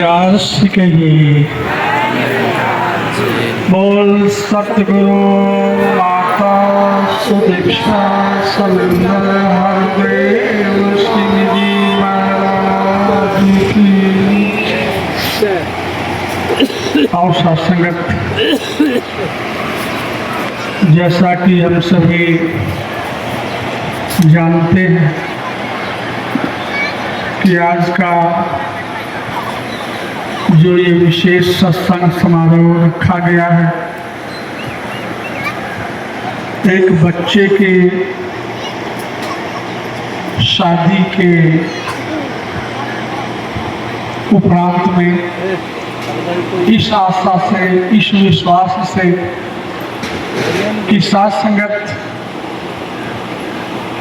व्यास कहिए बोल सतगुरु माता सुदीक्षा सविंदर हरदेव सिंह जी महाराज की और सत्संगत। जैसा कि हम सभी जानते हैं कि आज का जो ये विशेष सत्संग समारोह रखा गया है, एक बच्चे के शादी के उपरांत में इस आशा से, इस विश्वास से कि साथ संगत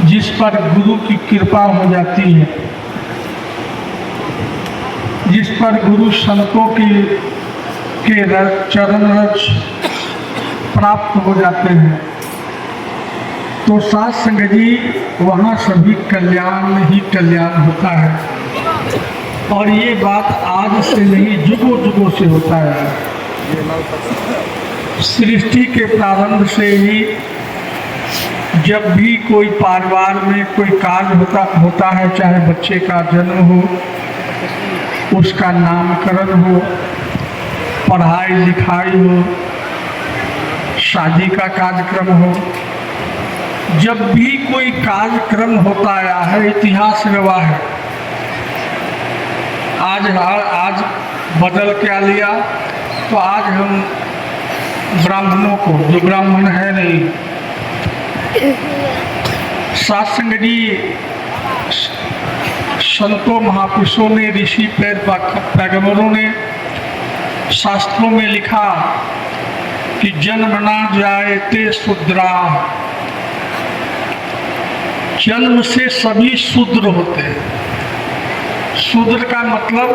जिस पर गुरु की कृपा हो जाती है, जिस पर गुरु संतों के चरण रज प्राप्त हो जाते हैं, तो साथ संगत जी वहाँ सभी कल्याण ही कल्याण होता है। और ये बात आज से नहीं, जुगों जुगों से होता है। सृष्टि के प्रारंभ से ही जब भी कोई परिवार में कोई कार्य होता है, चाहे बच्चे का जन्म हो, उसका नामकरण हो, पढ़ाई लिखाई हो, शादी का कार्यक्रम हो, जब भी कोई कार्यक्रम होता आया है, इतिहास गवाह है। आज बदल क्या लिया, तो आज हम ब्राह्मणों को, जो ब्राह्मण है नहीं, सत्संग जी संतों महापुरुषों ने, ऋषि पैगंबरों ने शास्त्रों में लिखा कि जन्म ना जायते शूद्रा, जन्म से सभी शूद्र होते हैं। शूद्र का मतलब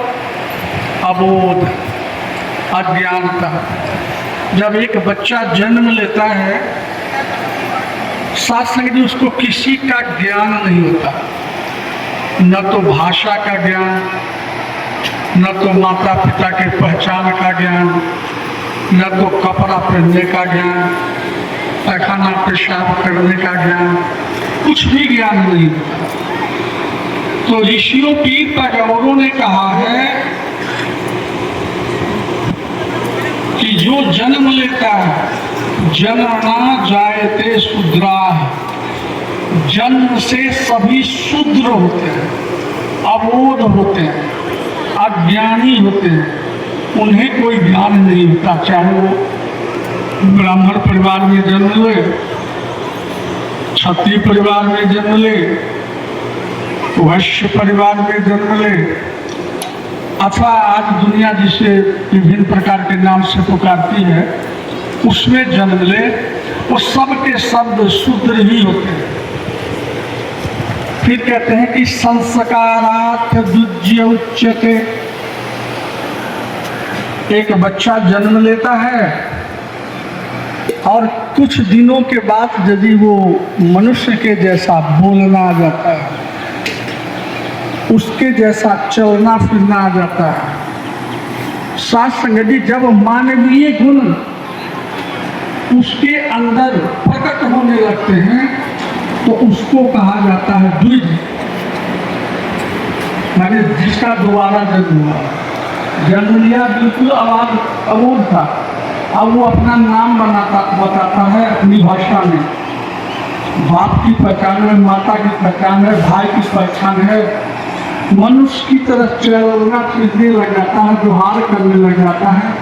अबोध, अज्ञानता। जब एक बच्चा जन्म लेता है, साथ संग जी उसको किसी का ज्ञान नहीं होता, न तो भाषा का ज्ञान, न तो माता पिता के पहचान का ज्ञान, न तो कपड़ा पहनने का ज्ञान, पैखाना पेशाब करने का ज्ञान, कुछ भी ज्ञान नहीं होता। तो ऋषियों पीर पैगंबरों ने कहा है कि जो जन्म लेता है, जन्मना जायते शूद्रा, जन्म से सभी शूद्र होते हैं, अबोध होते हैं, अज्ञानी होते हैं, उन्हें कोई ज्ञान नहीं होता। चाहे वो ब्राह्मण परिवार में जन्म ले, क्षत्रिय परिवार में जन्म ले, वैश्य परिवार में जन्म ले, अथवा आज दुनिया जिसे विभिन्न प्रकार के नाम से पुकारती है, उसमें जन्म ले, वो सब के शब्द शूद्र ही होते हैं। फिर कहते हैं कि संस्कारात् द्विज्य उच्यते। एक बच्चा जन्म लेता है और कुछ दिनों के बाद यदि वो मनुष्य के जैसा बोलना आ जाता है, उसके जैसा चलना फिरना आ जाता है, साथ संगति जब मानवीय गुण उसके अंदर प्रकट होने लगते हैं, तो उसको कहा जाता है द्विज, माने जिसका दोबारा जन्म हुआ। जन्म लिया बिल्कुल अबोध था, अब वो अपना नाम बताता है अपनी भाषा में, बाप की पहचान है, माता की पहचान है, भाई की पहचान है, मनुष्य की तरह चलना फिरने लग जाता है, व्यवहार करने लग जाता है,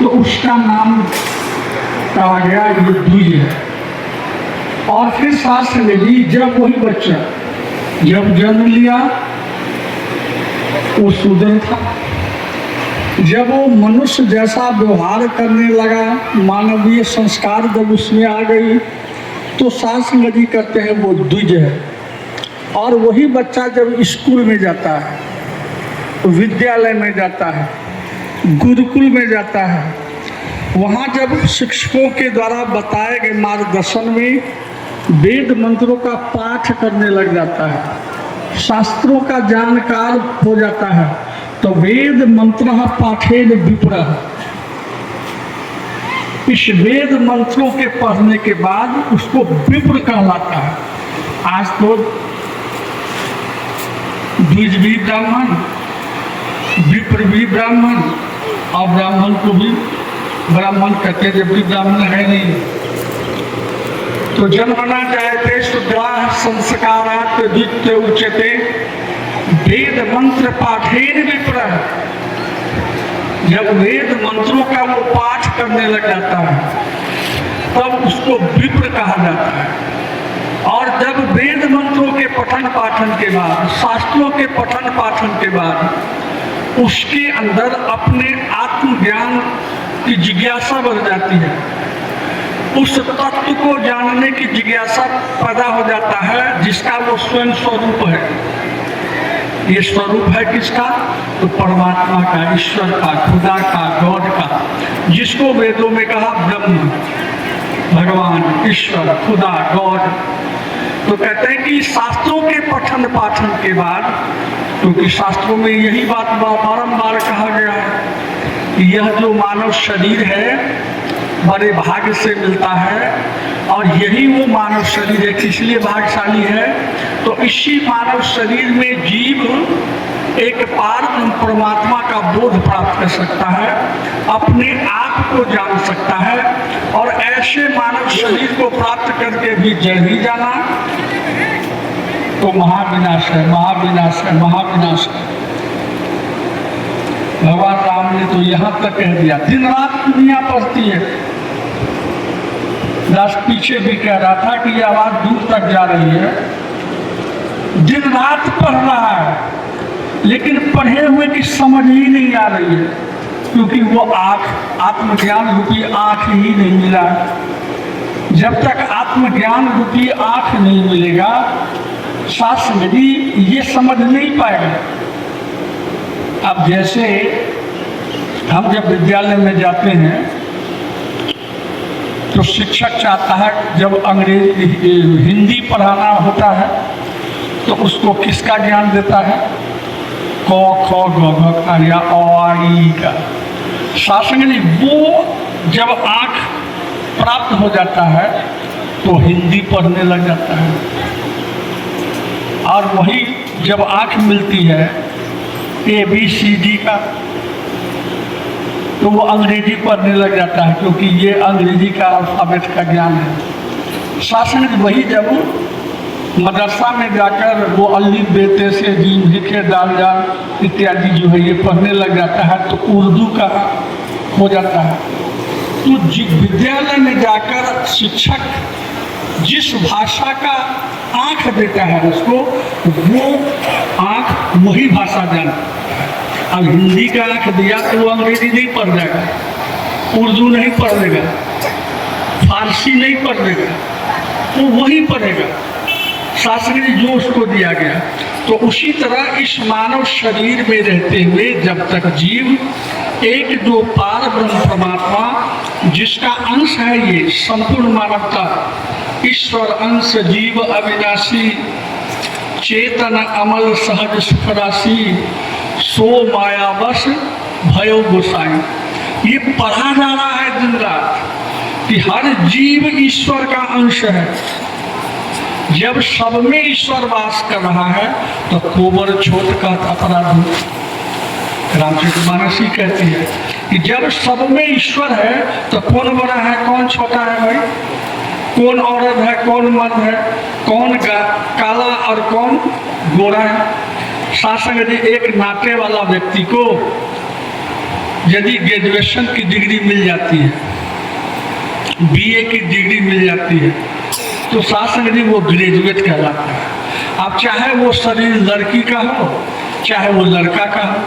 तो उसका नाम कहा गया ये द्विज है। और फिर साथ में जब वही बच्चा जब जन्म लिया वो शूद्र था, जब वो मनुष्य जैसा व्यवहार करने लगा, मानवीय संस्कार जब उसमें आ गई, तो सास नदी करते हैं वो द्विज है। और वही बच्चा जब स्कूल में जाता है, विद्यालय में जाता है, गुरुकुल में जाता है, वहाँ जब शिक्षकों के द्वारा बताए गए मार्गदर्शन में वेद मंत्रों का पाठ करने लग जाता है, शास्त्रों का जानकार हो जाता है, तो वेद मंत्र पाठेन विप्रः, इस वेद मंत्रों के पढ़ने के बाद उसको विप्र कहलाता है। आज तो द्विज भी ब्राह्मण, विप्र भी ब्राह्मण, और ब्राह्मण को भी ब्राह्मण कहते जबकि ब्राह्मण है नहीं। तो जन्मना जायते शुद्राः संस्कारात् द्वित्य उच्यते, वेद मंत्र पाठेन विप्रः। जब वेद मंत्रों का वो पाठ करने लग जाता है तब उसको विप्र कहा जाता है। और जब वेद मंत्रों के पठन पाठन के बाद, शास्त्रों के पठन पाठन के बाद उसके अंदर अपने आत्मज्ञान की जिज्ञासा बढ़ जाती है, उस तत्व को जानने की जिज्ञासा पैदा हो जाता है जिसका वो स्वयं स्वरूप है। ये स्वरूप है किसका? तो परमात्मा का, ईश्वर का, खुदा का, गॉड का, जिसको वेदों में कहा ब्रह्म, भगवान, ईश्वर, खुदा, गॉड। तो कहते हैं कि शास्त्रों के पठन पाठन के बाद, क्योंकि शास्त्रों में यही बात बारंबार कहा गया है कि यह जो मानव शरीर है बड़े भाग्य से मिलता है, और यही वो मानव शरीर है इसलिए भाग्यशाली है। तो इसी मानव शरीर में जीव एक पार परमात्मा का बोध प्राप्त कर सकता है, अपने आप को जान सकता है, और ऐसे मानव शरीर को प्राप्त करके भी जड़ ही जाना तो महाविनाश है, महाविनाश है, महाविनाश है। भगवान राम ने तो यहाँ तक कह दिया, दिन रात दुनिया पढ़ती है। दास पीछे भी कह रहा था कि ये आवाज दूर तक जा रही है, दिन रात पढ़ रहा है, लेकिन पढ़े हुए की समझ ही नहीं आ रही है, क्योंकि वो आँख, आत्मज्ञान रूपी आँख ही नहीं मिला। जब तक आत्मज्ञान रूपी आँख नहीं मिलेगा, शास्त्र भी ये समझ नहीं पाएगा। अब जैसे हम जब विद्यालय में जाते हैं तो शिक्षक चाहता है जब अंग्रेजी हिंदी पढ़ाना होता है तो उसको किसका ज्ञान देता है? क ख ग घ ङ या अ आ ई का। शासन ने वो जब आँख प्राप्त हो जाता है तो हिंदी पढ़ने लग जाता है, और वही जब आँख मिलती है ABCD का तो वो अंग्रेजी पढ़ने लग जाता है, क्योंकि ये अंग्रेजी का अल्फाबेट का ज्ञान है। शासन वही जब मदरसा में जाकर वो अल्लिफ बेते से जीम हिके दाल जाल इत्यादि जो है ये पढ़ने लग जाता है तो उर्दू का हो जाता है। तो विद्यालय में जाकर शिक्षक जिस भाषा का आँख देता है उसको, वो आँख वही भाषा जानता है। अब हिंदी का आँख दिया तो वो अंग्रेजी नहीं पढ़ जाएगा, उर्दू नहीं पढ़ लेगा, फारसी नहीं पढ़ लेगा, वो वही पढ़ेगा शास्त्र ने जो उसको दिया गया। तो उसी तरह इस मानव शरीर में रहते हुए जब तक जीव एक जो पार ब्रह्म परमात्मा जिसका अंश है, ये संपूर्ण मानवता, ईश्वर अंश जीव अविनाशी चेतन अमल सहज सुखराशि सो मायावश भयो गोसाई, ये पढ़ा जा रहा है दिन रात कि हर जीव ईश्वर का अंश है। जब सब में ईश्वर वास कर रहा है तो कोबर छोट का अपराध, रामचरितमानस ही कहती है कि जब सब में ईश्वर है तो कौन बड़ा है कौन छोटा है भाई, कौन औरत है कौन मर्द है, कौन काला और कौन गोरा है। शासन यदि एक नाटे वाला व्यक्ति को यदि ग्रेजुएशन की डिग्री मिल जाती है, BA की डिग्री मिल जाती है, तो शासन यदि वो ग्रेजुएट कहलाता है। अब चाहे वो शरीर लड़की का हो, चाहे वो लड़का का हो,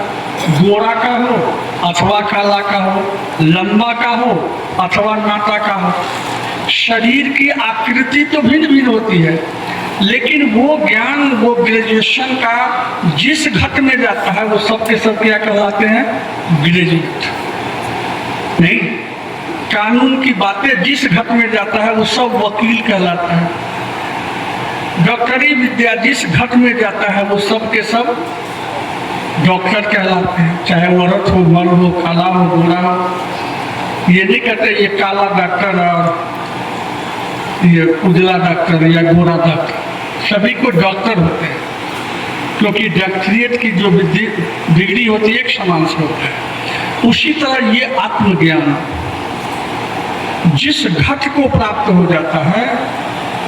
गोरा का हो अथवा काला का हो, लंबा का हो अथवा नाटा का हो, शरीर की आकृति तो भिन्न भिन्न होती है, लेकिन वो ज्ञान, वो ग्रेजुएशन का जिस घट में जाता है वो सबके सब क्या कहलाते हैं? ग्रेजुएट। नहीं, कानून की बातें जिस घट में जाता है वो सब वकील कहलाता है। डॉक्टरी विद्या जिस घट में जाता है वो सब के सब डॉक्टर कहलाते हैं, चाहे वो औरत हो, मर्द हो, काला हो, गोरा हो। ये नहीं कहते ये काला डॉक्टर और ये उजला डॉक्टर या गोरा डॉक्टर, सभी को डॉक्टर होते हैं, क्योंकि डॉक्टरिएट की जो डिग्री होती है एक समान से होता है। उसी तरह ये आत्मज्ञान जिस घट को प्राप्त हो जाता है,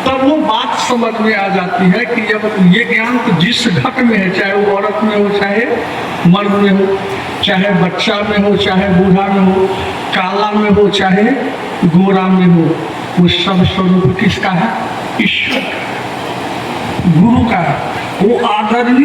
तब वो बात समझ में आ जाती है कि जब ये ज्ञान तो जिस घट में है, चाहे वो औरत में हो, चाहे मर्द में हो, चाहे बच्चा में हो, चाहे बूढ़ा में हो, काला में हो, चाहे गोरा में हो, वो सब स्वरूप किसका है? ईश्वर, गुरु का है। वो आदरणीय